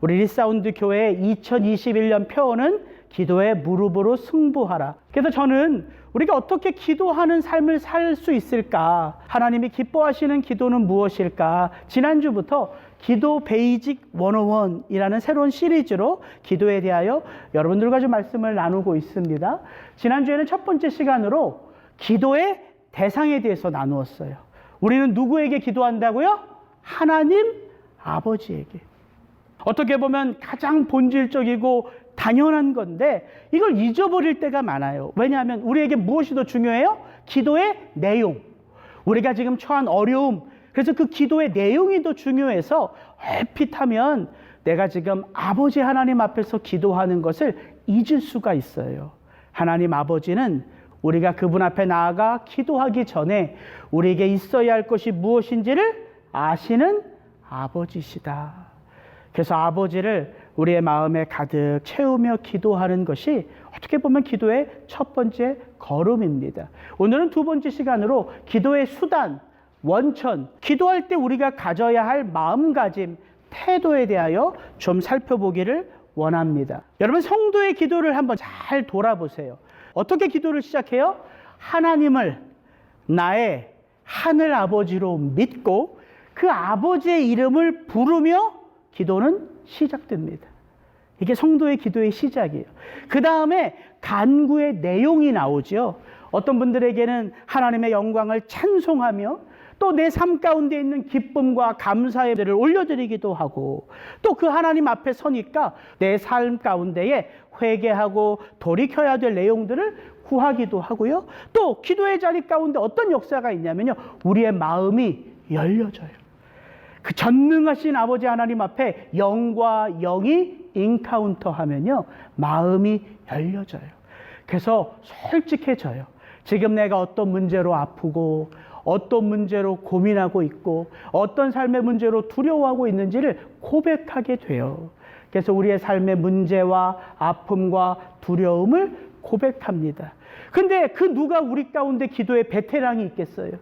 우리 리사운드 교회 2021년 표어는 기도의 무릎으로 승부하라. 그래서 저는 우리가 어떻게 기도하는 삶을 살 수 있을까? 하나님이 기뻐하시는 기도는 무엇일까? 지난주부터 기도 베이직 101이라는 새로운 시리즈로 기도에 대하여 여러분들과 좀 말씀을 나누고 있습니다. 지난주에는 첫 번째 시간으로 기도의 대상에 대해서 나누었어요. 우리는 누구에게 기도한다고요? 하나님 아버지에게. 어떻게 보면 가장 본질적이고 당연한 건데 이걸 잊어버릴 때가 많아요. 왜냐하면 우리에게 무엇이 더 중요해요? 기도의 내용. 우리가 지금 처한 어려움, 그래서 그 기도의 내용이 더 중요해서 얼핏 하면 내가 지금 아버지 하나님 앞에서 기도하는 것을 잊을 수가 있어요. 하나님 아버지는 우리가 그분 앞에 나아가 기도하기 전에 우리에게 있어야 할 것이 무엇인지를 아시는 아버지시다. 그래서 아버지를 우리의 마음에 가득 채우며 기도하는 것이 어떻게 보면 기도의 첫 번째 걸음입니다. 오늘은 두 번째 시간으로 기도의 수단, 원천, 기도할 때 우리가 가져야 할 마음가짐, 태도에 대하여 좀 살펴보기를 원합니다. 여러분, 성도의 기도를 한번 잘 돌아보세요. 어떻게 기도를 시작해요? 하나님을 나의 하늘 아버지로 믿고 그 아버지의 이름을 부르며 기도는 시작됩니다. 이게 성도의 기도의 시작이에요. 그 다음에 간구의 내용이 나오죠. 어떤 분들에게는 하나님의 영광을 찬송하며 또 내 삶 가운데 있는 기쁨과 감사의 예를 올려드리기도 하고 또 그 하나님 앞에 서니까 내 삶 가운데에 회개하고 돌이켜야 될 내용들을 구하기도 하고요. 또 기도의 자리 가운데 어떤 역사가 있냐면요. 우리의 마음이 열려져요. 그 전능하신 아버지 하나님 앞에 영과 영이 인카운터 하면요. 마음이 열려져요. 그래서 솔직해져요. 지금 내가 어떤 문제로 아프고 어떤 문제로 고민하고 있고 어떤 삶의 문제로 두려워하고 있는지를 고백하게 돼요. 그래서 우리의 삶의 문제와 아픔과 두려움을 고백합니다. 근데 그 누가 우리 가운데 기도의 베테랑이 있겠어요?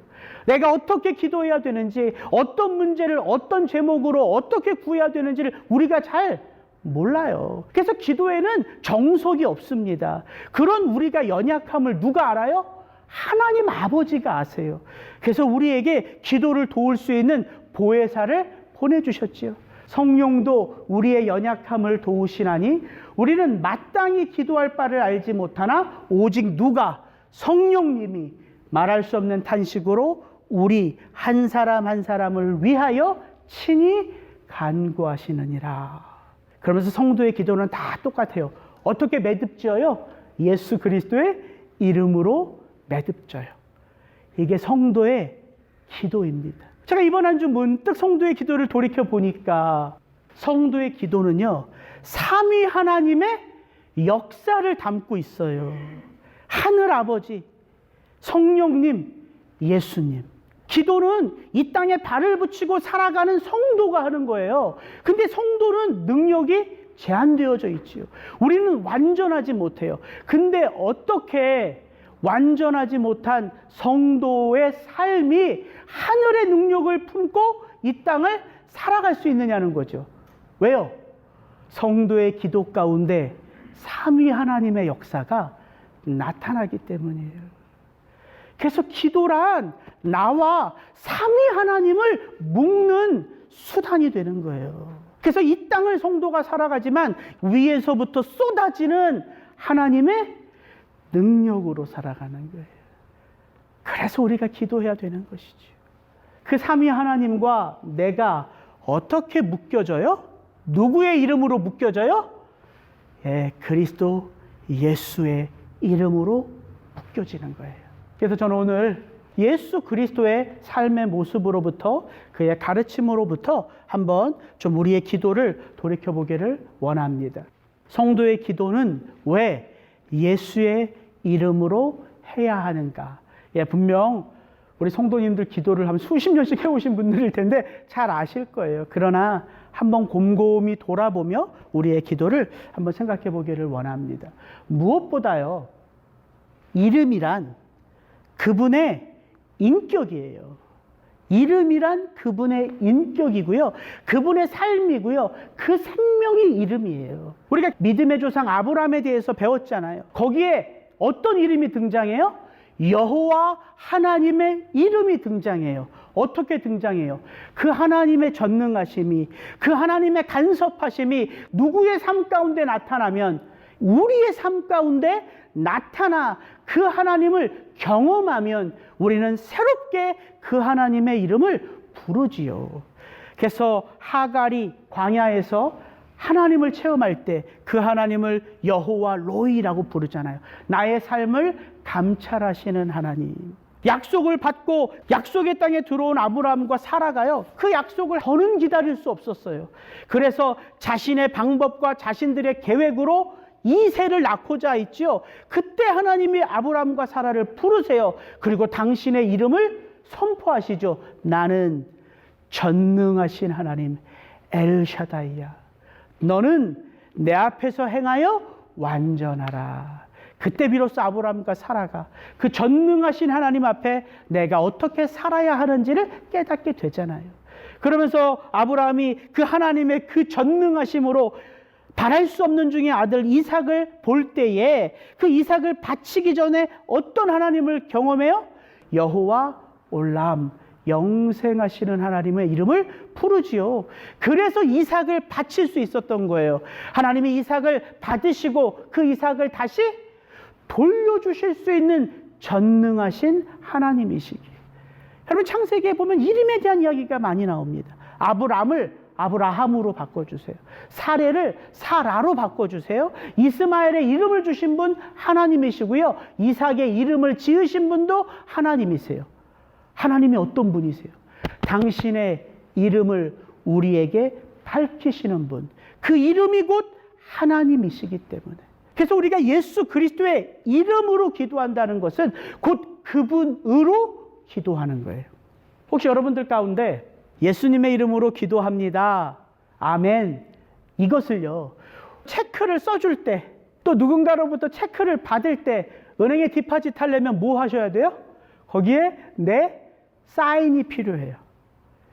내가 어떻게 기도해야 되는지, 어떤 문제를 어떤 제목으로 어떻게 구해야 되는지를 우리가 잘 몰라요. 그래서 기도에는 정석이 없습니다. 그런 우리가 연약함을 누가 알아요? 하나님 아버지가 아세요. 그래서 우리에게 기도를 도울 수 있는 보혜사를 보내주셨지요. 성령도 우리의 연약함을 도우시나니 우리는 마땅히 기도할 바를 알지 못하나 오직 누가? 성령님이 말할 수 없는 탄식으로 우리 한 사람 한 사람을 위하여 친히 간구하시느니라. 그러면서 성도의 기도는 다 똑같아요. 어떻게 매듭져요? 예수 그리스도의 이름으로 매듭져요. 이게 성도의 기도입니다. 제가 이번 한 주 문득 성도의 기도를 돌이켜 보니까 성도의 기도는요, 삼위 하나님의 역사를 담고 있어요. 하늘 아버지, 성령님, 예수님. 기도는 이 땅에 발을 붙이고 살아가는 성도가 하는 거예요. 근데 성도는 능력이 제한되어져 있지요. 우리는 완전하지 못해요. 근데 어떻게 완전하지 못한 성도의 삶이 하늘의 능력을 품고 이 땅을 살아갈 수 있느냐는 거죠. 왜요? 성도의 기도 가운데 삼위 하나님의 역사가 나타나기 때문이에요. 그래서 기도란 나와 삼위 하나님을 묶는 수단이 되는 거예요. 그래서 이 땅을 성도가 살아가지만 위에서부터 쏟아지는 하나님의 능력으로 살아가는 거예요. 그래서 우리가 기도해야 되는 것이죠. 그 삼위 하나님과 내가 어떻게 묶여져요? 누구의 이름으로 묶여져요? 그리스도 예수의 이름으로 묶여지는 거예요. 그래서 저는 오늘 예수 그리스도의 삶의 모습으로부터 그의 가르침으로부터 한번 좀 우리의 기도를 돌이켜보기를 원합니다. 성도의 기도는 왜 예수의 이름으로 해야 하는가? 분명 우리 성도님들 기도를 하면 수십 년씩 해오신 분들일 텐데 잘 아실 거예요. 그러나 한번 곰곰이 돌아보며 우리의 기도를 한번 생각해 보기를 원합니다. 무엇보다요, 이름이란 그분의 인격이에요. 이름이란 그분의 인격이고요. 그분의 삶이고요. 그 생명이 이름이에요. 우리가 믿음의 조상 아브라함에 대해서 배웠잖아요. 거기에 어떤 이름이 등장해요? 여호와 하나님의 이름이 등장해요. 어떻게 등장해요? 그 하나님의 전능하심이, 그 하나님의 간섭하심이 누구의 삶 가운데 나타나면 우리의 삶 가운데 나타나 그 하나님을 경험하면 우리는 새롭게 그 하나님의 이름을 부르지요. 그래서 하갈이 광야에서 하나님을 체험할 때 그 하나님을 여호와 로이라고 부르잖아요. 나의 삶을 감찰하시는 하나님. 약속을 받고 약속의 땅에 들어온 아브라함과 사라가요, 그 약속을 더는 기다릴 수 없었어요. 그래서 자신의 방법과 자신들의 계획으로 이세를 낳고자 했지요. 그때 하나님이 아브라함과 사라를 부르세요. 그리고 당신의 이름을 선포하시죠. 나는 전능하신 하나님 엘샤다이야. 너는 내 앞에서 행하여 완전하라. 그때 비로소 아브라함과 사라가 그 전능하신 하나님 앞에 내가 어떻게 살아야 하는지를 깨닫게 되잖아요. 그러면서 아브라함이 그 하나님의 그 전능하심으로 바랄 수 없는 중에 아들 이삭을 볼 때에 그 이삭을 바치기 전에 어떤 하나님을 경험해요? 여호와 올람, 영생하시는 하나님의 이름을 부르지요. 그래서 이삭을 바칠 수 있었던 거예요. 하나님이 이삭을 받으시고 그 이삭을 다시 돌려주실 수 있는 전능하신 하나님이시기. 여러분, 창세기에 보면 이름에 대한 이야기가 많이 나옵니다. 아브람을 아브라함으로 바꿔주세요. 사레를 사라로 바꿔주세요. 이스마엘의 이름을 주신 분 하나님이시고요. 이삭의 이름을 지으신 분도 하나님이세요. 하나님이 어떤 분이세요? 당신의 이름을 우리에게 밝히시는 분. 그 이름이 곧 하나님이시기 때문에. 그래서 우리가 예수 그리스도의 이름으로 기도한다는 것은 곧 그분으로 기도하는 거예요. 혹시 여러분들 가운데 예수님의 이름으로 기도합니다, 아멘, 이것을요, 체크를 써줄 때, 또 누군가로부터 체크를 받을 때 은행에 디파짓 하려면 뭐 하셔야 돼요? 거기에 내 사인이 필요해요.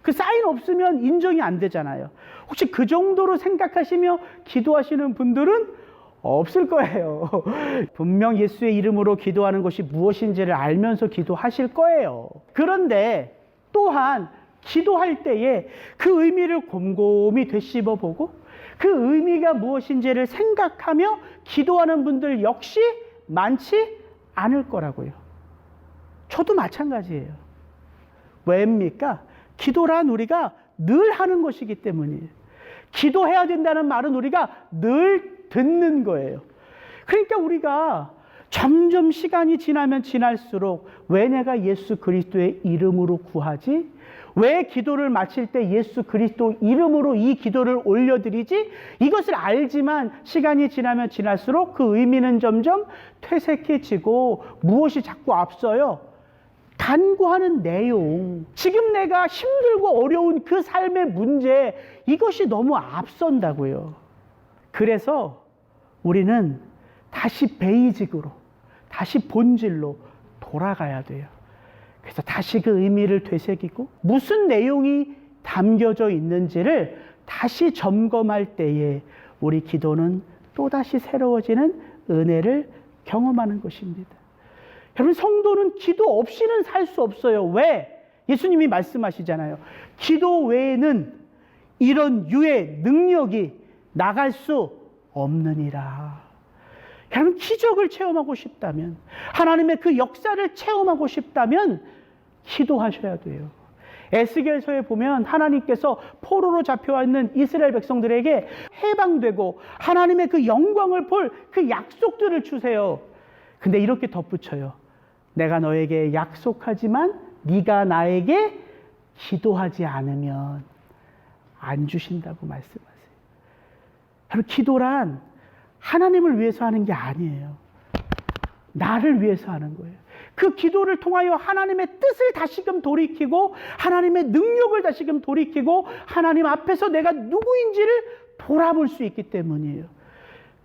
그 사인 없으면 인정이 안 되잖아요. 혹시 그 정도로 생각하시며 기도하시는 분들은 없을 거예요. 분명 예수의 이름으로 기도하는 것이 무엇인지를 알면서 기도하실 거예요. 그런데 또한 기도할 때에 그 의미를 곰곰이 되씹어보고 그 의미가 무엇인지를 생각하며 기도하는 분들 역시 많지 않을 거라고요. 저도 마찬가지예요. 왜입니까? 기도란 우리가 늘 하는 것이기 때문이에요. 기도해야 된다는 말은 우리가 늘 듣는 거예요. 그러니까 우리가 점점 시간이 지나면 지날수록 왜 내가 예수 그리스도의 이름으로 구하지? 왜 기도를 마칠 때 예수 그리스도 이름으로 이 기도를 올려드리지? 이것을 알지만 시간이 지나면 지날수록 그 의미는 점점 퇴색해지고 무엇이 자꾸 앞서요? 간구하는 내용, 지금 내가 힘들고 어려운 그 삶의 문제, 이것이 너무 앞선다고요. 그래서 우리는 다시 베이직으로, 다시 본질로 돌아가야 돼요. 그래서 다시 그 의미를 되새기고 무슨 내용이 담겨져 있는지를 다시 점검할 때에 우리 기도는 또다시 새로워지는 은혜를 경험하는 것입니다. 여러분, 성도는 기도 없이는 살 수 없어요. 왜? 예수님이 말씀하시잖아요. 기도 외에는 이런 유의 능력이 나갈 수 없느니라. 여러분, 기적을 체험하고 싶다면, 하나님의 그 역사를 체험하고 싶다면 기도하셔야 돼요. 에스겔서에 보면 하나님께서 포로로 잡혀와 있는 이스라엘 백성들에게 해방되고 하나님의 그 영광을 볼 그 약속들을 주세요. 근데 이렇게 덧붙여요. 내가 너에게 약속하지만 네가 나에게 기도하지 않으면 안 주신다고 말씀하세요. 여러분, 기도란 하나님을 위해서 하는 게 아니에요. 나를 위해서 하는 거예요. 그 기도를 통하여 하나님의 뜻을 다시금 돌이키고 하나님의 능력을 다시금 돌이키고 하나님 앞에서 내가 누구인지를 돌아볼 수 있기 때문이에요.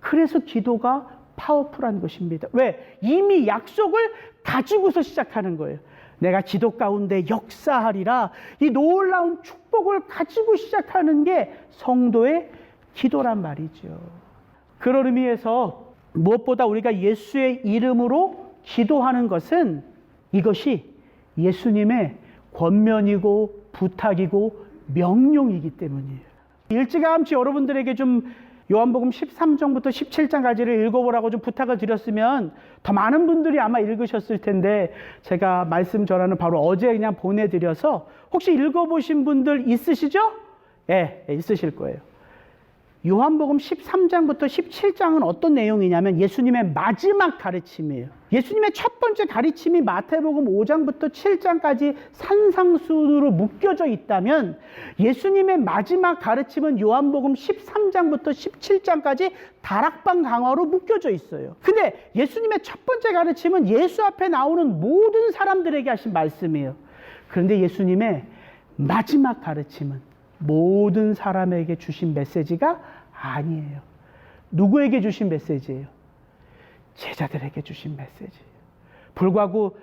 그래서 기도가 파워풀한 것입니다. 왜? 이미 약속을 가지고서 시작하는 거예요. 내가 기도 가운데 역사하리라. 이 놀라운 축복을 가지고 시작하는 게 성도의 기도란 말이죠. 그런 의미에서 무엇보다 우리가 예수의 이름으로 기도하는 것은 이것이 예수님의 권면이고 부탁이고 명령이기 때문이에요. 일찌감치 여러분들에게 좀 요한복음 13장부터 17장까지를 읽어보라고 좀 부탁을 드렸으면 더 많은 분들이 아마 읽으셨을 텐데, 제가 말씀 전하는 바로 어제 그냥 보내드려서 혹시 읽어보신 분들 있으시죠? 예, 있으실 거예요. 요한복음 13장부터 17장은 어떤 내용이냐면 예수님의 마지막 가르침이에요. 예수님의 첫 번째 가르침이 마태복음 5장부터 7장까지 산상수훈으로 묶여져 있다면, 예수님의 마지막 가르침은 요한복음 13장부터 17장까지 다락방 강화로 묶여져 있어요. 근데 예수님의 첫 번째 가르침은 예수 앞에 나오는 모든 사람들에게 하신 말씀이에요. 그런데 예수님의 마지막 가르침은 모든 사람에게 주신 메시지가 아니에요. 누구에게 주신 메시지예요? 제자들에게 주신 메시지예요. 불구하고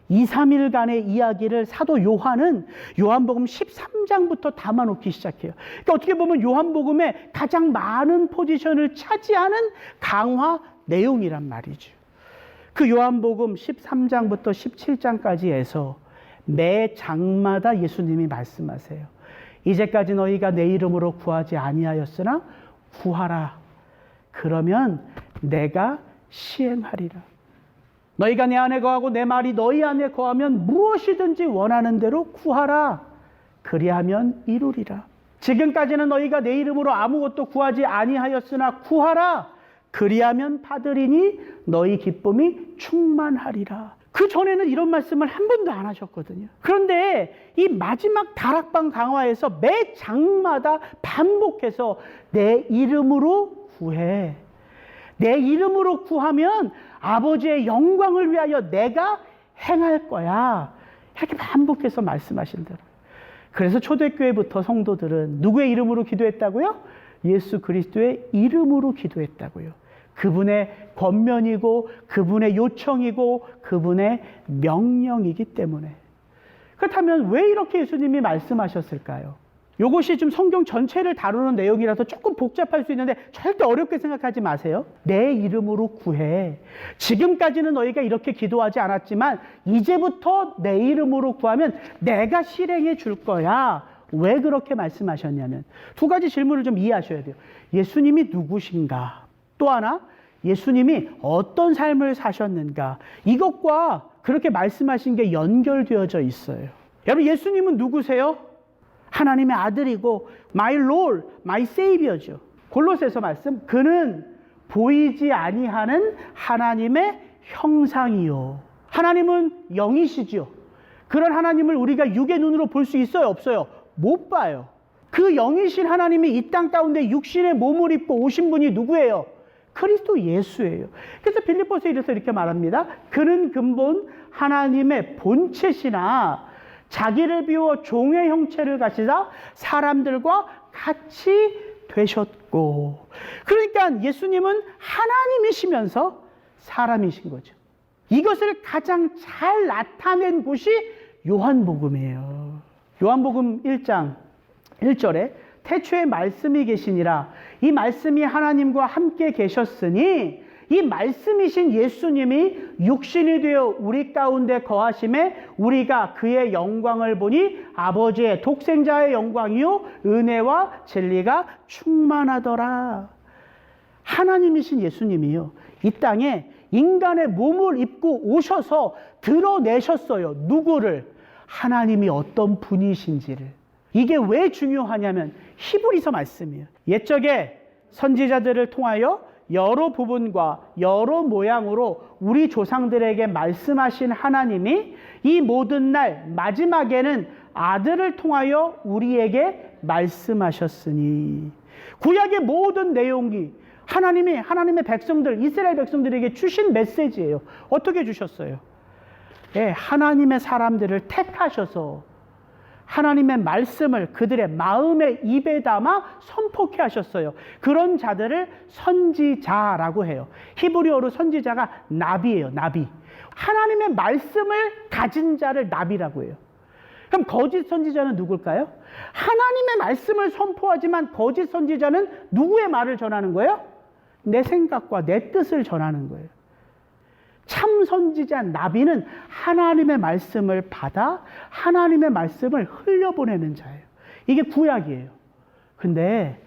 2, 3일간의 이야기를 사도 요한은 요한복음 13장부터 담아놓기 시작해요. 그러니까 어떻게 보면 요한복음의 가장 많은 포지션을 차지하는 강화 내용이란 말이죠. 그 요한복음 13장부터 17장까지 해서 매 장마다 예수님이 말씀하세요. 이제까지 너희가 내 이름으로 구하지 아니하였으나 구하라. 그러면 내가 시행하리라. 너희가 내 안에 거하고 내 말이 너희 안에 거하면 무엇이든지 원하는 대로 구하라. 그리하면 이루리라. 지금까지는 너희가 내 이름으로 아무것도 구하지 아니하였으나 구하라. 그리하면 받으리니 너희 기쁨이 충만하리라. 그 전에는 이런 말씀을 한 번도 안 하셨거든요. 그런데 이 마지막 다락방 강화에서 매 장마다 반복해서 내 이름으로 구해. 내 이름으로 구하면 아버지의 영광을 위하여 내가 행할 거야. 이렇게 반복해서 말씀하신대로요. 그래서 초대교회부터 성도들은 누구의 이름으로 기도했다고요? 예수 그리스도의 이름으로 기도했다고요. 그분의 권면이고 그분의 요청이고 그분의 명령이기 때문에. 그렇다면 왜 이렇게 예수님이 말씀하셨을까요? 이것이 좀 성경 전체를 다루는 내용이라서 조금 복잡할 수 있는데 절대 어렵게 생각하지 마세요. 내 이름으로 구해. 지금까지는 너희가 이렇게 기도하지 않았지만 이제부터 내 이름으로 구하면 내가 실행해 줄 거야. 왜 그렇게 말씀하셨냐면 두 가지 질문을 좀 이해하셔야 돼요. 예수님이 누구신가? 또 하나, 예수님이 어떤 삶을 사셨는가? 이것과 그렇게 말씀하신 게 연결되어져 있어요. 여러분, 예수님은 누구세요? 하나님의 아들이고 my Lord, my Savior죠. 골로새서 말씀, 그는 보이지 아니하는 하나님의 형상이요. 하나님은 영이시죠. 그런 하나님을 우리가 육의 눈으로 볼 수 있어요, 없어요? 못 봐요. 그 영이신 하나님이 이 땅 가운데 육신의 몸을 입고 오신 분이 누구예요? 그리스도 예수예요. 그래서 빌립보서에 이렇게 말합니다. 그는 근본 하나님의 본체시나 자기를 비워 종의 형체를 가지사 사람들과 같이 되셨고. 그러니까 예수님은 하나님이시면서 사람이신 거죠. 이것을 가장 잘 나타낸 곳이 요한복음이에요. 요한복음 1장 1절에 태초에 말씀이 계시니라. 이 말씀이 하나님과 함께 계셨으니 이 말씀이신 예수님이 육신이 되어 우리 가운데 거하심에 우리가 그의 영광을 보니 아버지의 독생자의 영광이요 은혜와 진리가 충만하더라. 하나님이신 예수님이요 이 땅에 인간의 몸을 입고 오셔서 드러내셨어요. 누구를? 하나님이 어떤 분이신지를. 이게 왜 중요하냐면 히브리서 말씀이에요. 옛적에 선지자들을 통하여 여러 부분과 여러 모양으로 우리 조상들에게 말씀하신 하나님이 이 모든 날 마지막에는 아들을 통하여 우리에게 말씀하셨으니, 구약의 모든 내용이 하나님이 하나님의 백성들, 이스라엘 백성들에게 주신 메시지예요. 어떻게 주셨어요? 예, 하나님의 사람들을 택하셔서 하나님의 말씀을 그들의 마음의 입에 담아 선포케 하셨어요. 그런 자들을 선지자라고 해요. 히브리어로 선지자가 나비예요. 나비. 하나님의 말씀을 가진 자를 나비라고 해요. 그럼 거짓 선지자는 누굴까요? 하나님의 말씀을 선포하지만 거짓 선지자는 누구의 말을 전하는 거예요? 내 생각과 내 뜻을 전하는 거예요. 참 선지자 나비는 하나님의 말씀을 받아 하나님의 말씀을 흘려보내는 자예요. 이게 구약이에요. 근데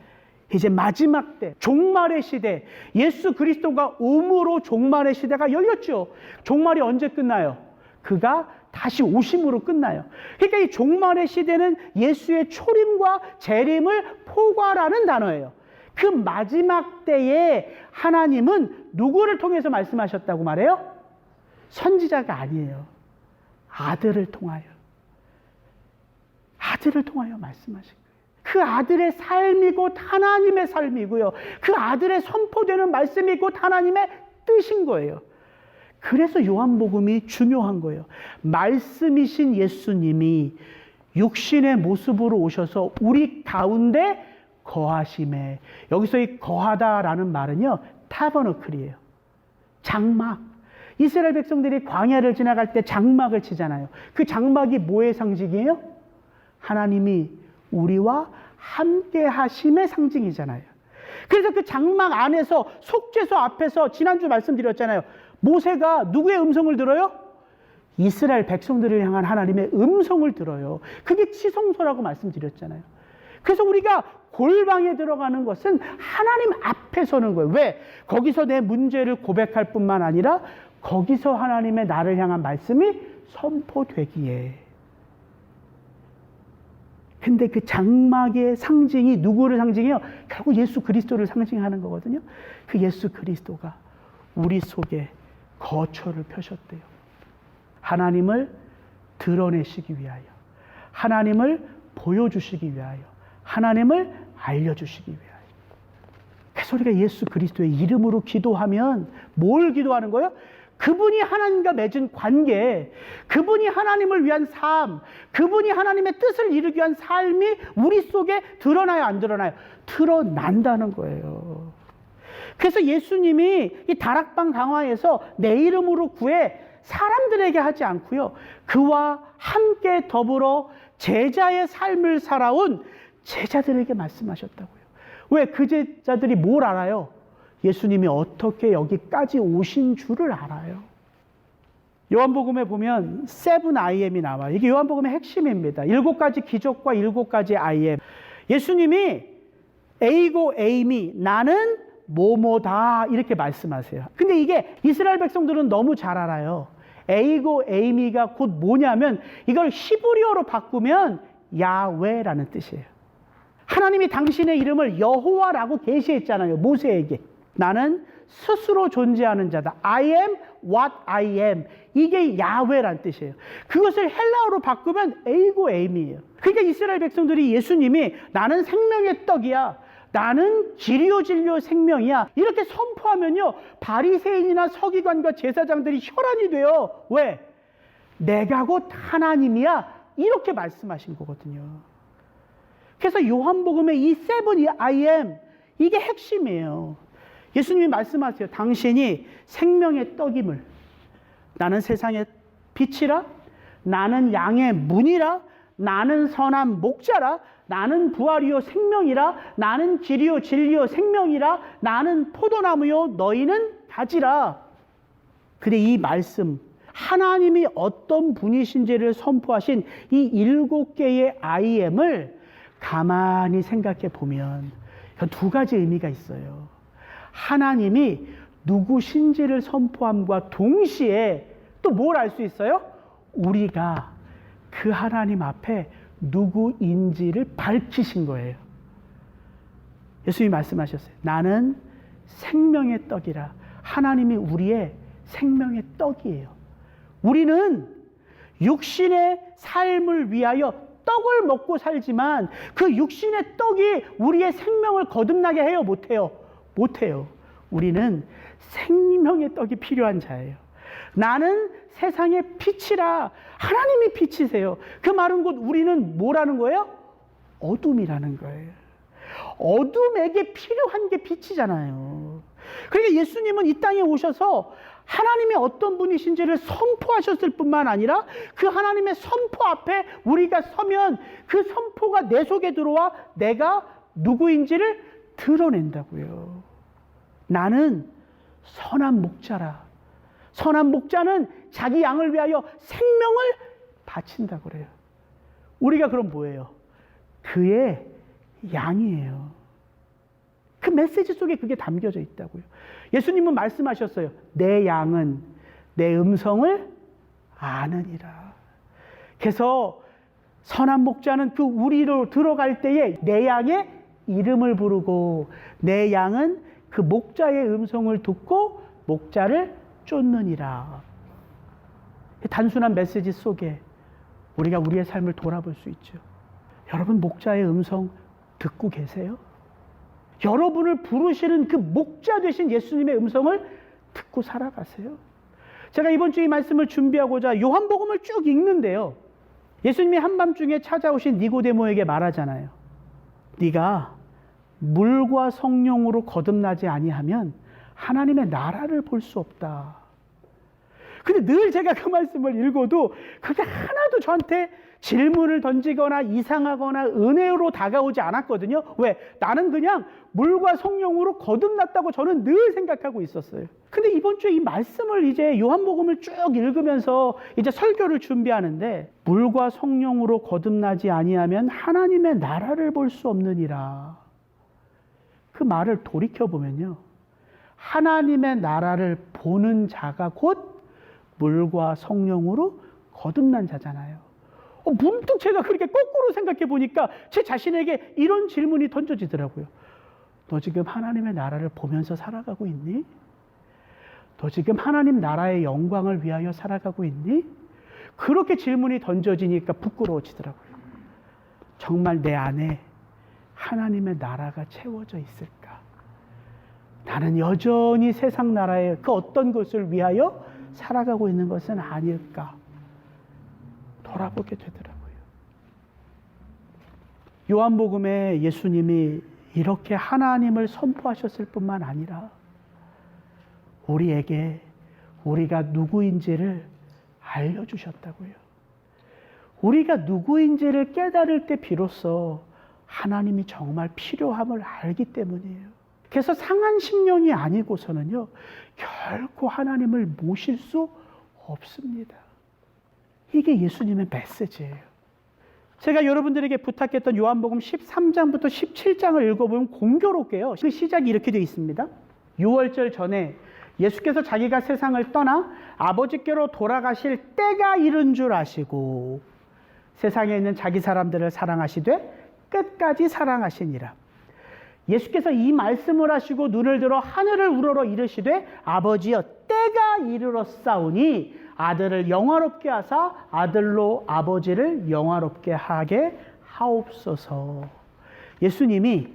이제 마지막 때, 종말의 시대, 예수 그리스도가 오므로 종말의 시대가 열렸죠. 종말이 언제 끝나요? 그가 다시 오심으로 끝나요. 그러니까 이 종말의 시대는 예수의 초림과 재림을 포괄하는 단어예요. 그 마지막 때에 하나님은 누구를 통해서 말씀하셨다고 말해요? 선지자가 아니에요. 아들을 통하여. 아들을 통하여 말씀하신 거예요. 그 아들의 삶이 곧 하나님의 삶이고요. 그 아들의 선포되는 말씀이 곧 하나님의 뜻인 거예요. 그래서 요한복음이 중요한 거예요. 말씀이신 예수님이 육신의 모습으로 오셔서 우리 가운데 거하심에, 여기서 이 거하다라는 말은요, 타버너클이에요. 장막. 이스라엘 백성들이 광야를 지나갈 때 장막을 치잖아요. 그 장막이 뭐의 상징이에요? 하나님이 우리와 함께 하심의 상징이잖아요. 그래서 그 장막 안에서 속죄소 앞에서 지난주 말씀드렸잖아요. 모세가 누구의 음성을 들어요? 이스라엘 백성들을 향한 하나님의 음성을 들어요. 그게 지성소라고 말씀드렸잖아요. 그래서 우리가 골방에 들어가는 것은 하나님 앞에 서는 거예요. 왜? 거기서 내 문제를 고백할 뿐만 아니라 거기서 하나님의 나를 향한 말씀이 선포되기에. 근데 그 장막의 상징이 누구를 상징해요? 결국 예수 그리스도를 상징하는 거거든요. 그 예수 그리스도가 우리 속에 거처를 펴셨대요. 하나님을 드러내시기 위하여, 하나님을 보여주시기 위하여, 하나님을 알려주시기 위하여. 그래서 우리가 예수 그리스도의 이름으로 기도하면 뭘 기도하는 거예요? 그분이 하나님과 맺은 관계, 그분이 하나님을 위한 삶, 그분이 하나님의 뜻을 이루기 위한 삶이 우리 속에 드러나요, 안 드러나요? 드러난다는 거예요. 그래서 예수님이 이 다락방 강화에서 내 이름으로 구해 사람들에게 하지 않고요, 그와 함께 더불어 제자의 삶을 살아온 제자들에게 말씀하셨다고요. 왜? 그 제자들이 뭘 알아요? 예수님이 어떻게 여기까지 오신 줄을 알아요. 요한복음에 보면 7 I am이 나와요. 이게 요한복음의 핵심입니다. 7가지 기적과 7가지 I am. 예수님이 A고 A미, 나는 뭐뭐다, 이렇게 말씀하세요. 근데 이게 이스라엘 백성들은 너무 잘 알아요. A고 A미가 곧 뭐냐면 이걸 히브리어로 바꾸면 야훼라는 뜻이에요. 하나님이 당신의 이름을 여호와라고 계시했잖아요, 모세에게. 나는 스스로 존재하는 자다. I am what I am. 이게 야훼라는 뜻이에요. 그것을 헬라어로 바꾸면 에이고 에임이에요. 그러니까 이스라엘 백성들이 예수님이 나는 생명의 떡이야, 나는 길이요 진리요 생명이야, 이렇게 선포하면요, 바리새인이나 서기관과 제사장들이 혈안이 돼요. 왜? 내가 곧 하나님이야, 이렇게 말씀하신 거거든요. 그래서 요한복음의 이 7 I am, 이게 핵심이에요. 예수님이 말씀하세요. 당신이 생명의 떡임을, 나는 세상의 빛이라, 나는 양의 문이라, 나는 선한 목자라, 나는 부활이요 생명이라, 나는 길이요 진리요 생명이라, 나는 포도나무요 너희는 가지라. 근데 이 말씀, 하나님이 어떤 분이신지를 선포하신 이 7개의 I am을 가만히 생각해 보면 2가지 의미가 있어요. 하나님이 누구신지를 선포함과 동시에 또 뭘 알 수 있어요? 우리가 그 하나님 앞에 누구인지를 밝히신 거예요. 예수님이 말씀하셨어요. 나는 생명의 떡이라. 하나님이 우리의 생명의 떡이에요. 우리는 육신의 삶을 위하여 떡을 먹고 살지만 그 육신의 떡이 우리의 생명을 거듭나게 해요, 못해요? 못해요. 우리는 생명의 떡이 필요한 자예요. 나는 세상의 빛이라. 하나님이 빛이세요. 그 말은 곧 우리는 뭐라는 거예요? 어둠이라는 거예요. 어둠에게 필요한 게 빛이잖아요. 그러니까 예수님은 이 땅에 오셔서 하나님이 어떤 분이신지를 선포하셨을 뿐만 아니라 그 하나님의 선포 앞에 우리가 서면 그 선포가 내 속에 들어와 내가 누구인지를 드러낸다고요. 나는 선한 목자라. 선한 목자는 자기 양을 위하여 생명을 바친다고 그래요. 우리가 그럼 뭐예요? 그의 양이에요. 그 메시지 속에 그게 담겨져 있다고요. 예수님은 말씀하셨어요. 내 양은 내 음성을 아느니라. 그래서 선한 목자는 그 우리로 들어갈 때에 내 양의 이름을 부르고 내 양은 그 목자의 음성을 듣고 목자를 쫓느니라. 단순한 메시지 속에 우리가 우리의 삶을 돌아볼 수 있죠. 여러분 목자의 음성 듣고 계세요? 여러분을 부르시는 그 목자 되신 예수님의 음성을 듣고 살아가세요? 제가 이번 주에 이 말씀을 준비하고자 요한복음을 쭉 읽는데요. 예수님이 한밤중에 찾아오신 니고데모에게 말하잖아요. 네가 물과 성령으로 거듭나지 아니하면 하나님의 나라를 볼 수 없다. 근데 늘 제가 그 말씀을 읽어도 그게 하나도 저한테 질문을 던지거나 이상하거나 은혜로 다가오지 않았거든요. 왜? 나는 그냥 물과 성령으로 거듭났다고 저는 늘 생각하고 있었어요. 근데 이번 주에 이 말씀을 이제 요한복음을 쭉 읽으면서 이제 설교를 준비하는데 물과 성령으로 거듭나지 아니하면 하나님의 나라를 볼 수 없느니라. 그 말을 돌이켜보면요. 하나님의 나라를 보는 자가 곧 물과 성령으로 거듭난 자잖아요. 문득 제가 그렇게 거꾸로 생각해 보니까 제 자신에게 이런 질문이 던져지더라고요. 너 지금 하나님의 나라를 보면서 살아가고 있니? 너 지금 하나님 나라의 영광을 위하여 살아가고 있니? 그렇게 질문이 던져지니까 부끄러워지더라고요. 정말 내 안에 하나님의 나라가 채워져 있을까? 나는 여전히 세상 나라의 그 어떤 것을 위하여 살아가고 있는 것은 아닐까? 돌아보게 되더라고요. 요한복음에 예수님이 이렇게 하나님을 선포하셨을 뿐만 아니라 우리에게 우리가 누구인지를 알려주셨다고요. 우리가 누구인지를 깨달을 때 비로소 하나님이 정말 필요함을 알기 때문이에요. 그래서 상한 심령이 아니고서는요, 결코 하나님을 모실 수 없습니다. 이게 예수님의 메시지예요. 제가 여러분들에게 부탁했던 요한복음 13장부터 17장을 읽어보면 공교롭게요. 그 시작이 이렇게 되어 있습니다. 6월절 전에 예수께서 자기가 세상을 떠나 아버지께로 돌아가실 때가 이른 줄 아시고 세상에 있는 자기 사람들을 사랑하시되 끝까지 사랑하시니라. 예수께서 이 말씀을 하시고 눈을 들어 하늘을 우러러 이르시되 아버지여 때가 이르렀사오니 아들을 영화롭게 하사 아들로 아버지를 영화롭게 하게 하옵소서. 예수님이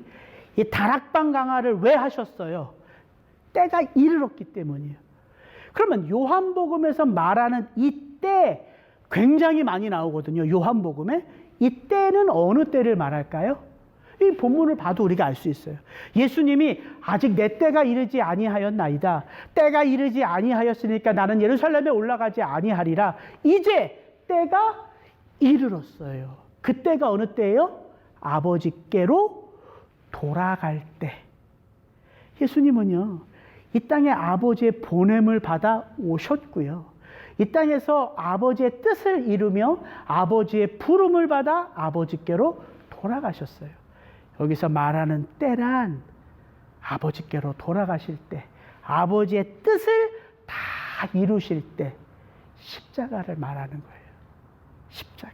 이 다락방 강화를 왜 하셨어요? 때가 이르렀기 때문이에요. 그러면 요한복음에서 말하는 이 때 굉장히 많이 나오거든요. 요한복음에. 이 때는 어느 때를 말할까요? 이 본문을 봐도 우리가 알 수 있어요. 예수님이 아직 내 때가 이르지 아니하였나이다. 때가 이르지 아니하였으니까 나는 예루살렘에 올라가지 아니하리라. 이제 때가 이르렀어요. 그 때가 어느 때예요? 아버지께로 돌아갈 때. 예수님은요, 이 땅에 아버지의 보냄을 받아 오셨고요. 이 땅에서 아버지의 뜻을 이루며 아버지의 부름을 받아 아버지께로 돌아가셨어요. 여기서 말하는 때란 아버지께로 돌아가실 때, 아버지의 뜻을 다 이루실 때 십자가를 말하는 거예요. 십자가.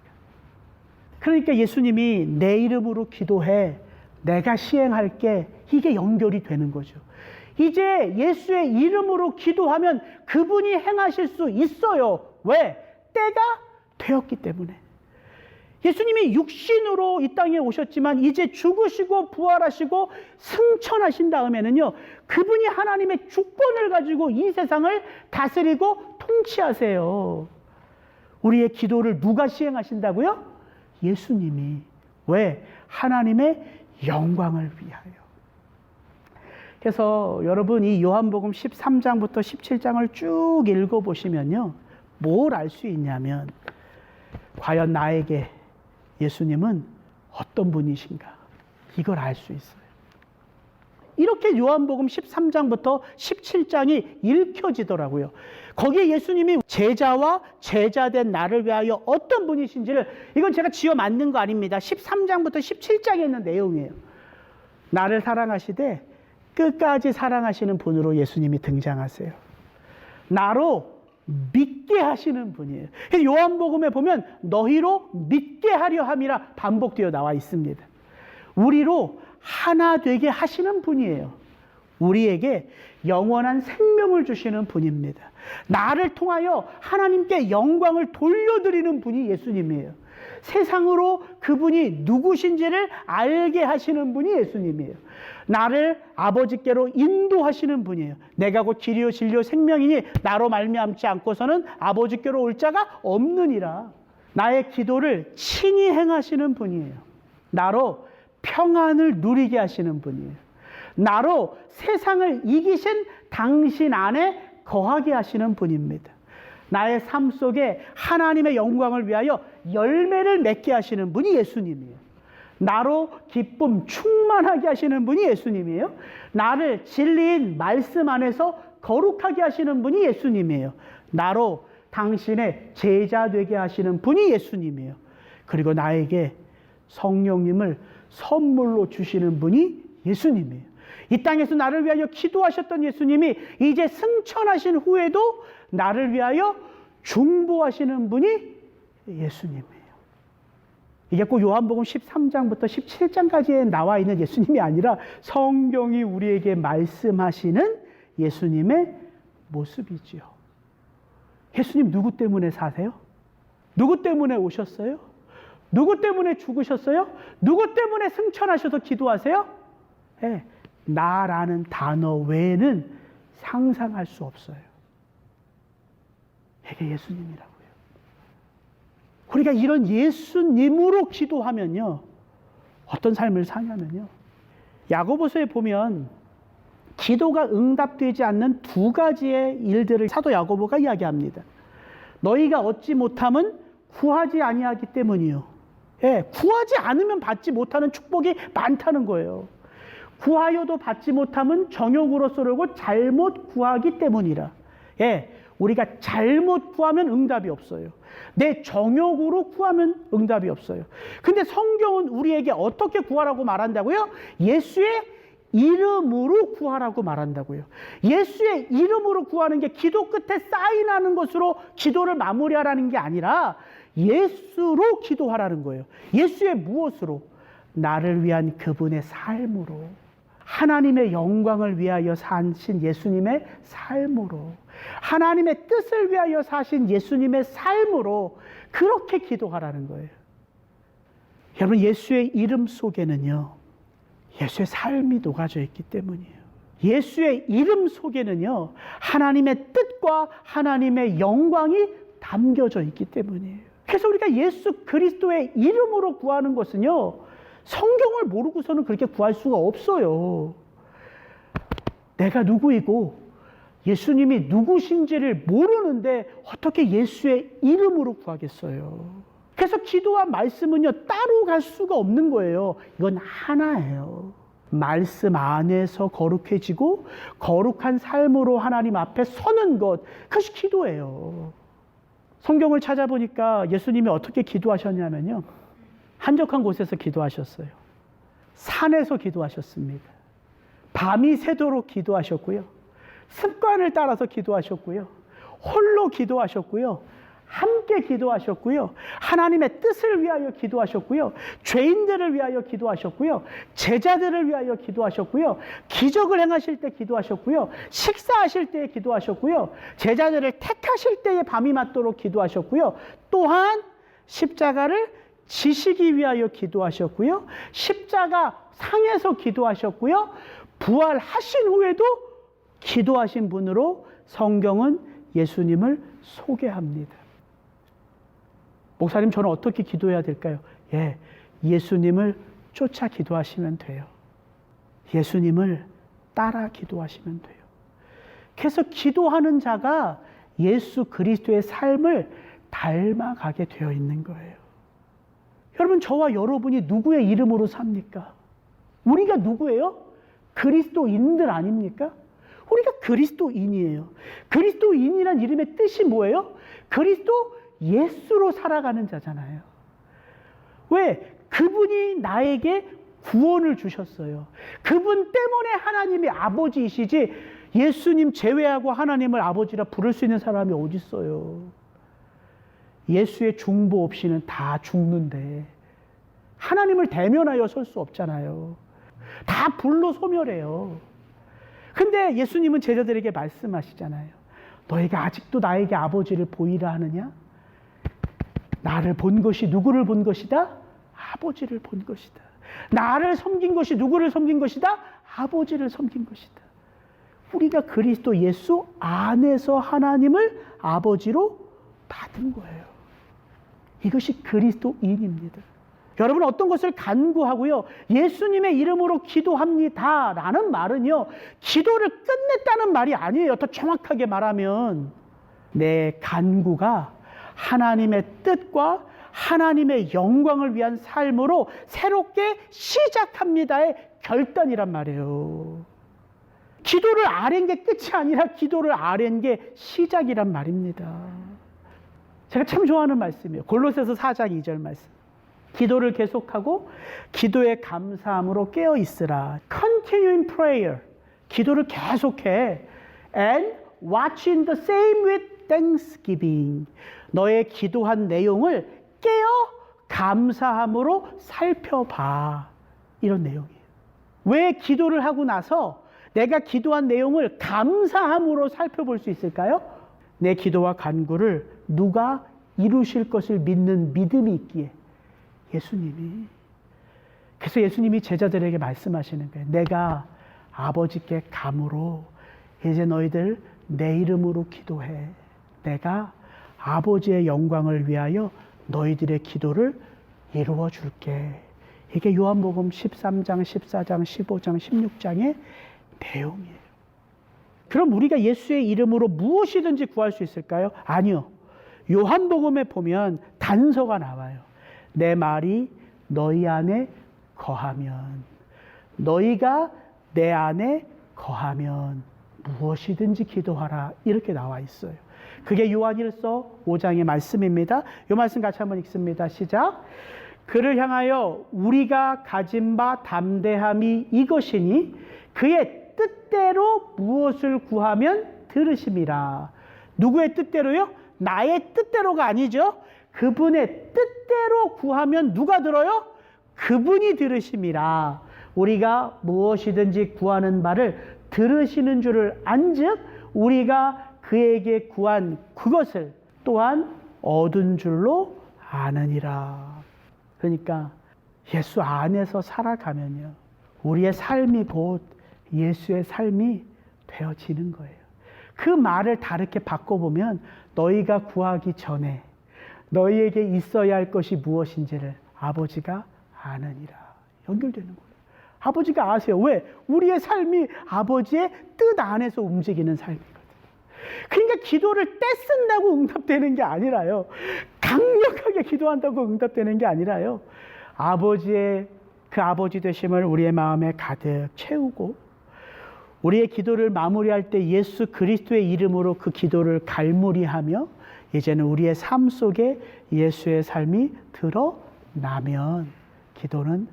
그러니까 예수님이 내 이름으로 기도해 내가 시행할게, 이게 연결이 되는 거죠. 이제 예수의 이름으로 기도하면 그분이 행하실 수 있어요. 왜? 때가 되었기 때문에. 예수님이 육신으로 이 땅에 오셨지만 이제 죽으시고 부활하시고 승천하신 다음에는요, 그분이 하나님의 주권을 가지고 이 세상을 다스리고 통치하세요. 우리의 기도를 누가 시행하신다고요? 예수님이. 왜? 하나님의 영광을 위하여. 그래서 여러분 이 요한복음 13장부터 17장을 쭉 읽어보시면요. 뭘 알 수 있냐면 과연 나에게 예수님은 어떤 분이신가? 이걸 알 수 있어요. 이렇게 요한복음 13장부터 17장이 읽혀지더라고요. 거기에 예수님이 제자와 제자된 나를 위하여 어떤 분이신지를, 이건 제가 지어 만든 거 아닙니다. 13장부터 17장에 있는 내용이에요. 나를 사랑하시되 끝까지 사랑하시는 분으로 예수님이 등장하세요. 나로 믿게 하시는 분이에요. 요한복음에 보면 너희로 믿게 하려 함이라 반복되어 나와 있습니다. 우리로 하나 되게 하시는 분이에요. 우리에게 영원한 생명을 주시는 분입니다. 나를 통하여 하나님께 영광을 돌려드리는 분이 예수님이에요. 세상으로 그분이 누구신지를 알게 하시는 분이 예수님이에요. 나를 아버지께로 인도하시는 분이에요. 내가 곧 길이요 진리요 생명이니 나로 말미암지 않고서는 아버지께로 올 자가 없느니라. 나의 기도를 친히 행하시는 분이에요. 나로 평안을 누리게 하시는 분이에요. 나로 세상을 이기신 당신 안에 거하게 하시는 분입니다. 나의 삶 속에 하나님의 영광을 위하여 열매를 맺게 하시는 분이 예수님이에요. 나로 기쁨 충만하게 하시는 분이 예수님이에요. 나를 진리인 말씀 안에서 거룩하게 하시는 분이 예수님이에요. 나로 당신의 제자 되게 하시는 분이 예수님이에요. 그리고 나에게 성령님을 선물로 주시는 분이 예수님이에요. 이 땅에서 나를 위하여 기도하셨던 예수님이 이제 승천하신 후에도 나를 위하여 중보하시는 분이 예수님이에요. 이게 꼭 요한복음 13장부터 17장까지에 나와 있는 예수님이 아니라 성경이 우리에게 말씀하시는 예수님의 모습이지요. 예수님 누구 때문에 사세요? 누구 때문에 오셨어요? 누구 때문에 죽으셨어요? 누구 때문에 승천하셔서 기도하세요? 네, 나라는 단어 외에는 상상할 수 없어요. 이게 예수님이라고요. 우리가 이런 예수님으로 기도하면요, 어떤 삶을 사냐면요, 야고보서에 보면 기도가 응답되지 않는 두 가지의 일들을 사도 야고보가 이야기합니다. 너희가 얻지 못함은 구하지 아니하기 때문이요. 예, 구하지 않으면 받지 못하는 축복이 많다는 거예요. 구하여도 받지 못함은 정욕으로 쏘려고 잘못 구하기 때문이라. 예, 우리가 잘못 구하면 응답이 없어요. 내 정욕으로 구하면 응답이 없어요. 근데 성경은 우리에게 어떻게 구하라고 말한다고요? 예수의 이름으로 구하라고 말한다고요. 예수의 이름으로 구하는 게 기도 끝에 사인하는 것으로 기도를 마무리하라는 게 아니라 예수로 기도하라는 거예요. 예수의 무엇으로? 나를 위한 그분의 삶으로, 하나님의 영광을 위하여 사신 예수님의 삶으로, 하나님의 뜻을 위하여 사신 예수님의 삶으로 그렇게 기도하라는 거예요. 여러분, 예수의 이름 속에는요, 예수의 삶이 녹아져 있기 때문이에요. 예수의 이름 속에는요, 하나님의 뜻과 하나님의 영광이 담겨져 있기 때문이에요. 그래서 우리가 예수 그리스도의 이름으로 구하는 것은요, 성경을 모르고서는 그렇게 구할 수가 없어요. 내가 누구이고 예수님이 누구신지를 모르는데 어떻게 예수의 이름으로 구하겠어요? 그래서 기도와 말씀은요, 따로 갈 수가 없는 거예요. 이건 하나예요. 말씀 안에서 거룩해지고 거룩한 삶으로 하나님 앞에 서는 것, 그것이 기도예요. 성경을 찾아보니까 예수님이 어떻게 기도하셨냐면요, 한적한 곳에서 기도하셨어요. 산에서 기도하셨습니다. 밤이 새도록 기도하셨고요. 습관을 따라서 기도하셨고요. 홀로 기도하셨고요. 함께 기도하셨고요. 하나님의 뜻을 위하여 기도하셨고요. 죄인들을 위하여 기도하셨고요. 제자들을 위하여 기도하셨고요. 기적을 행하실 때 기도하셨고요. 식사하실 때 기도하셨고요. 제자들을 택하실 때에 밤이 맞도록 기도하셨고요. 또한 십자가를 지시기 위하여 기도하셨고요. 십자가 상에서 기도하셨고요. 부활하신 후에도 기도하신 분으로 성경은 예수님을 소개합니다. 목사님, 저는 어떻게 기도해야 될까요? 예수님을 쫓아 기도하시면 돼요. 예수님을 따라 기도하시면 돼요. 그래서 기도하는 자가 예수 그리스도의 삶을 닮아가게 되어 있는 거예요. 여러분, 저와 여러분이 누구의 이름으로 삽니까? 우리가 누구예요? 그리스도인들 아닙니까? 우리가 그리스도인이에요. 그리스도인이란 이름의 뜻이 뭐예요? 그리스도 예수로 살아가는 자잖아요. 왜? 그분이 나에게 구원을 주셨어요. 그분 때문에 하나님이 아버지이시지, 예수님 제외하고 하나님을 아버지라 부를 수 있는 사람이 어디 있어요? 예수의 중보 없이는 다 죽는데 하나님을 대면하여 설 수 없잖아요. 다 불로 소멸해요. 근데 예수님은 제자들에게 말씀하시잖아요. 너희가 아직도 나에게 아버지를 보이라 하느냐? 나를 본 것이 누구를 본 것이다? 아버지를 본 것이다. 나를 섬긴 것이 누구를 섬긴 것이다? 아버지를 섬긴 것이다. 우리가 그리스도 예수 안에서 하나님을 아버지로 받은 거예요. 이것이 그리스도인입니다. 여러분, 어떤 것을 간구하고요, 예수님의 이름으로 기도합니다 라는 말은요, 기도를 끝냈다는 말이 아니에요. 더 정확하게 말하면 내 간구가 하나님의 뜻과 하나님의 영광을 위한 삶으로 새롭게 시작합니다의 결단이란 말이에요. 기도를 아랜 게 끝이 아니라 기도를 아랜 게 시작이란 말입니다. 제가 참 좋아하는 말씀이에요. 골로새서 4장 2절 말씀. 기도를 계속하고 기도의 감사함으로 깨어 있으라. Continue in prayer. 기도를 계속해. And watch in the same with thanksgiving. 너의 기도한 내용을 깨어 감사함으로 살펴봐. 이런 내용이에요. 왜 기도를 하고 나서 내가 기도한 내용을 감사함으로 살펴볼 수 있을까요? 내 기도와 간구를 누가 이루실 것을 믿는 믿음이 있기에. 예수님이. 그래서 예수님이 제자들에게 말씀하시는 거예요. 내가 아버지께 감으로 이제 너희들 내 이름으로 기도해. 내가 아버지의 영광을 위하여 너희들의 기도를 이루어 줄게. 이게 요한복음 13장, 14장, 15장, 16장의 내용이에요. 그럼 우리가 예수의 이름으로 무엇이든지 구할 수 있을까요? 아니요. 요한복음에 보면 단서가 나와요. 내 말이 너희 안에 거하면, 너희가 내 안에 거하면 무엇이든지 기도하라. 이렇게 나와 있어요. 그게 요한일서 5장의 말씀입니다. 이 말씀 같이 한번 읽습니다. 시작. 그를 향하여 우리가 가진 바 담대함이 이것이니 그의 뜻대로 무엇을 구하면 들으심이라. 누구의 뜻대로요? 나의 뜻대로가 아니죠. 그분의 뜻대로 구하면 누가 들어요? 그분이 들으심이라. 우리가 무엇이든지 구하는 바를 들으시는 줄을 안즉 우리가 그에게 구한 그것을 또한 얻은 줄로 아느니라. 그러니까 예수 안에서 살아가면요, 우리의 삶이 곧 예수의 삶이 되어지는 거예요. 그 말을 다르게 바꿔보면 너희가 구하기 전에 너희에게 있어야 할 것이 무엇인지를 아버지가 아느니라. 연결되는 거예요. 아버지가 아세요. 왜? 우리의 삶이 아버지의 뜻 안에서 움직이는 삶이거든요. 그러니까 기도를 떼쓴다고 응답되는 게 아니라요, 강력하게 기도한다고 응답되는 게 아니라요, 아버지의 그 아버지 되심을 우리의 마음에 가득 채우고 우리의 기도를 마무리할 때 예수 그리스도의 이름으로 그 기도를 갈무리하며 이제는 우리의 삶 속에 예수의 삶이 드러나면 기도는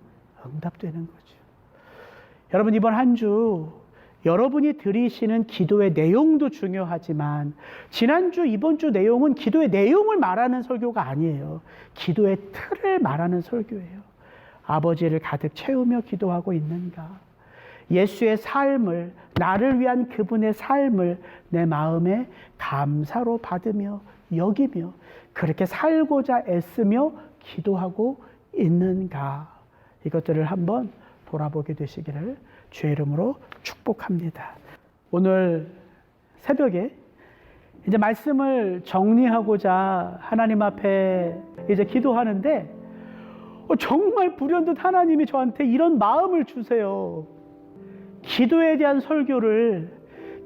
응답되는 거죠. 여러분, 이번 한 주 여러분이 드리시는 기도의 내용도 중요하지만 지난주, 이번 주 내용은 기도의 내용을 말하는 설교가 아니에요. 기도의 틀을 말하는 설교예요. 아버지를 가득 채우며 기도하고 있는가? 예수의 삶을, 나를 위한 그분의 삶을 내 마음에 감사로 받으며 여기며 그렇게 살고자 애쓰며 기도하고 있는가? 이것들을 한번 돌아보게 되시기를 주의 이름으로 축복합니다. 오늘 새벽에 이제 말씀을 정리하고자 하나님 앞에 이제 기도하는데 정말 불현듯 하나님이 저한테 이런 마음을 주세요. 기도에 대한 설교를,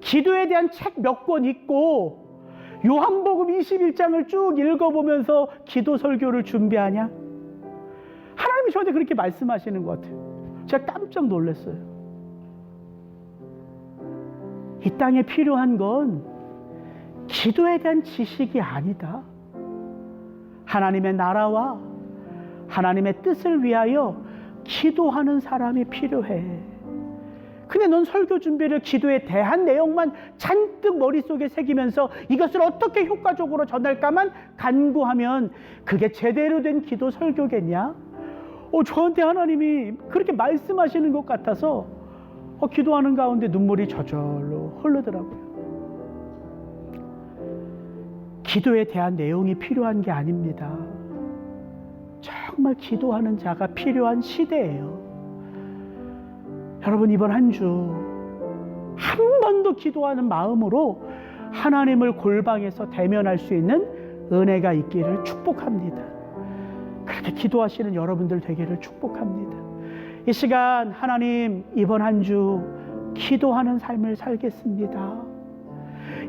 기도에 대한 책 몇 권 읽고 요한복음 21장을 쭉 읽어보면서 기도 설교를 준비하냐? 하나님이 저한테 그렇게 말씀하시는 것 같아요. 제가 깜짝 놀랐어요. 이 땅에 필요한 건 기도에 대한 지식이 아니다. 하나님의 나라와 하나님의 뜻을 위하여 기도하는 사람이 필요해. 근데 넌 설교 준비를 기도에 대한 내용만 잔뜩 머릿속에 새기면서 이것을 어떻게 효과적으로 전할까만 간구하면 그게 제대로 된 기도 설교겠냐? 저한테 하나님이 그렇게 말씀하시는 것 같아서 기도하는 가운데 눈물이 저절로 흐르더라고요. 기도에 대한 내용이 필요한 게 아닙니다. 정말 기도하는 자가 필요한 시대예요. 여러분, 이번 한 주 한 번 더 기도하는 마음으로 하나님을 골방에서 대면할 수 있는 은혜가 있기를 축복합니다. 그렇게 기도하시는 여러분들 되기를 축복합니다. 이 시간 하나님, 이번 한 주 기도하는 삶을 살겠습니다.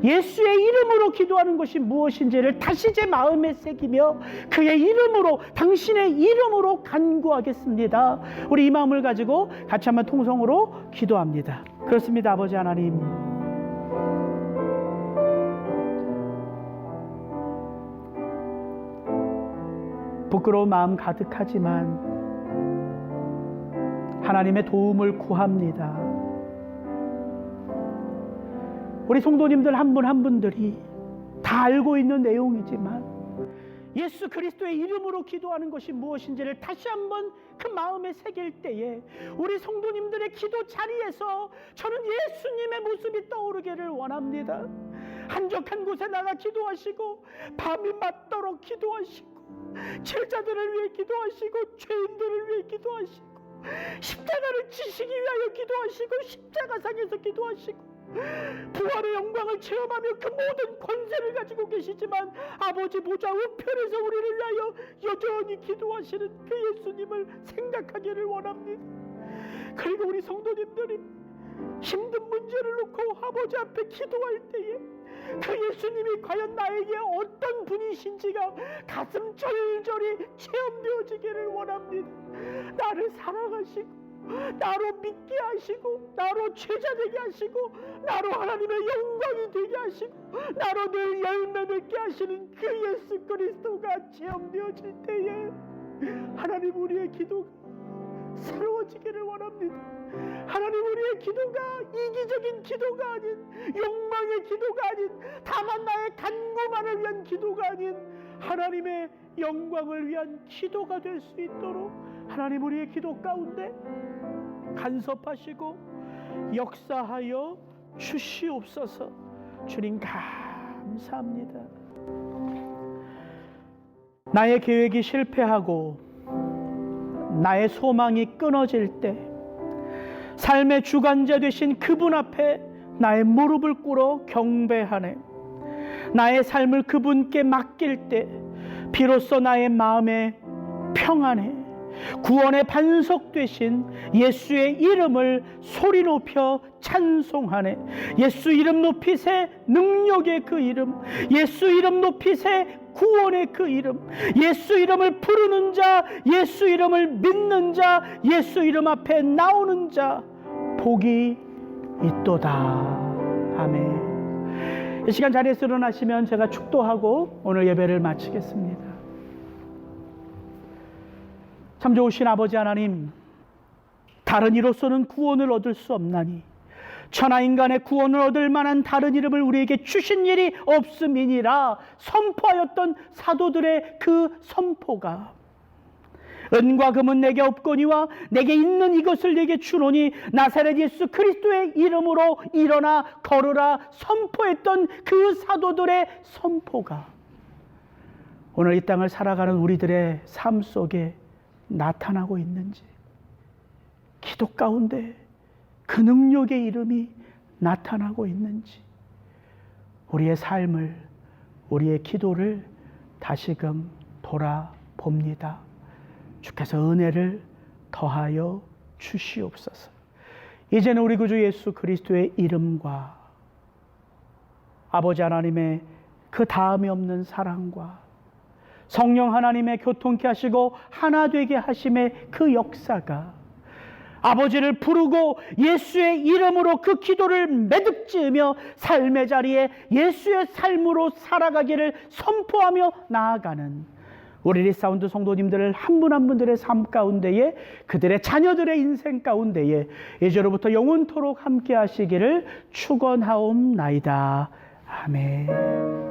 예수의 이름으로 기도하는 것이 무엇인지를 다시 제 마음에 새기며 그의 이름으로, 당신의 이름으로 간구하겠습니다. 우리 이 마음을 가지고 같이 한번 통성으로 기도합니다. 그렇습니다. 아버지 하나님, 부끄러운 마음 가득하지만 하나님의 도움을 구합니다. 우리 성도님들 한 분 한 분들이 다 알고 있는 내용이지만 예수 그리스도의 이름으로 기도하는 것이 무엇인지를 다시 한번 그 마음에 새길 때에 우리 성도님들의 기도 자리에서 저는 예수님의 모습이 떠오르기를 원합니다. 한적한 곳에 나가 기도하시고 밤이 맞도록 기도하시고 제자들을 위해 기도하시고 죄인들을 위해 기도하시고 십자가를 지시기 위하여 기도하시고 십자가상에서 기도하시고 부활의 영광을 체험하며 그 모든 권세를 가지고 계시지만 아버지 보좌 우편에서 우리를 위하여 여전히 기도하시는 그 예수님을 생각하기를 원합니다. 그리고 우리 성도님들이 힘든 문제를 놓고 아버지 앞에 기도할 때에 그 예수님이 과연 나에게 어떤 분이신지가 가슴 절절히 체험되어지기를 원합니다. 나를 사랑하시고 나로 믿게 하시고 나로 제자 되게 하시고 나로 하나님의 영광이 되게 하시고 나로 늘 열매 맺게 하시는 그 예수 그리스도가 체험되어질 때에 하나님, 우리의 기도가 새로워지기를 원합니다. 하나님, 우리의 기도가 이기적인 기도가 아닌, 욕망의 기도가 아닌, 다만 나의 간구만을 위한 기도가 아닌 하나님의 영광을 위한 기도가 될 수 있도록 하나님, 우리의 기도 가운데 간섭하시고 역사하여 주시옵소서. 주님 감사합니다. 나의 계획이 실패하고 나의 소망이 끊어질 때 삶의 주관자 되신 그분 앞에 나의 무릎을 꿇어 경배하네. 나의 삶을 그분께 맡길 때 비로소 나의 마음에 평안해. 구원의 반석 되신 예수의 이름을 소리 높여 찬송하네. 예수 이름 높이세 능력의 그 이름, 예수 이름 높이세 구원의 그 이름, 예수 이름을 부르는 자, 예수 이름을 믿는 자, 예수 이름 앞에 나오는 자 복이 있도다. 아멘. 이 시간 자리에서 일어나시면 제가 축도하고 오늘 예배를 마치겠습니다. 참 좋으신 아버지 하나님, 다른 이로서는 구원을 얻을 수 없나니 천하인간의 구원을 얻을 만한 다른 이름을 우리에게 주신 일이 없음이니라 선포하였던 사도들의 그 선포가 은과 금은 내게 없거니와 내게 있는 이것을 내게 주노니 나사렛 예수 그리스도의 이름으로 일어나 걸으라 선포했던 그 사도들의 선포가 오늘 이 땅을 살아가는 우리들의 삶 속에 나타나고 있는지, 기도 가운데 그 능력의 이름이 나타나고 있는지 우리의 삶을, 우리의 기도를 다시금 돌아봅니다. 주께서 은혜를 더하여 주시옵소서. 이제는 우리 구주 예수 그리스도의 이름과 아버지 하나님의 그 다음이 없는 사랑과 성령 하나님의 교통케 하시고 하나 되게 하심의 그 역사가 아버지를 부르고 예수의 이름으로 그 기도를 매듭지으며 삶의 자리에 예수의 삶으로 살아가기를 선포하며 나아가는 우리 리사운드 성도님들을 한 분 한 분들의 삶 가운데에 그들의 자녀들의 인생 가운데에 이제로부터 영원토록 함께 하시기를 축원하옵나이다. 아멘.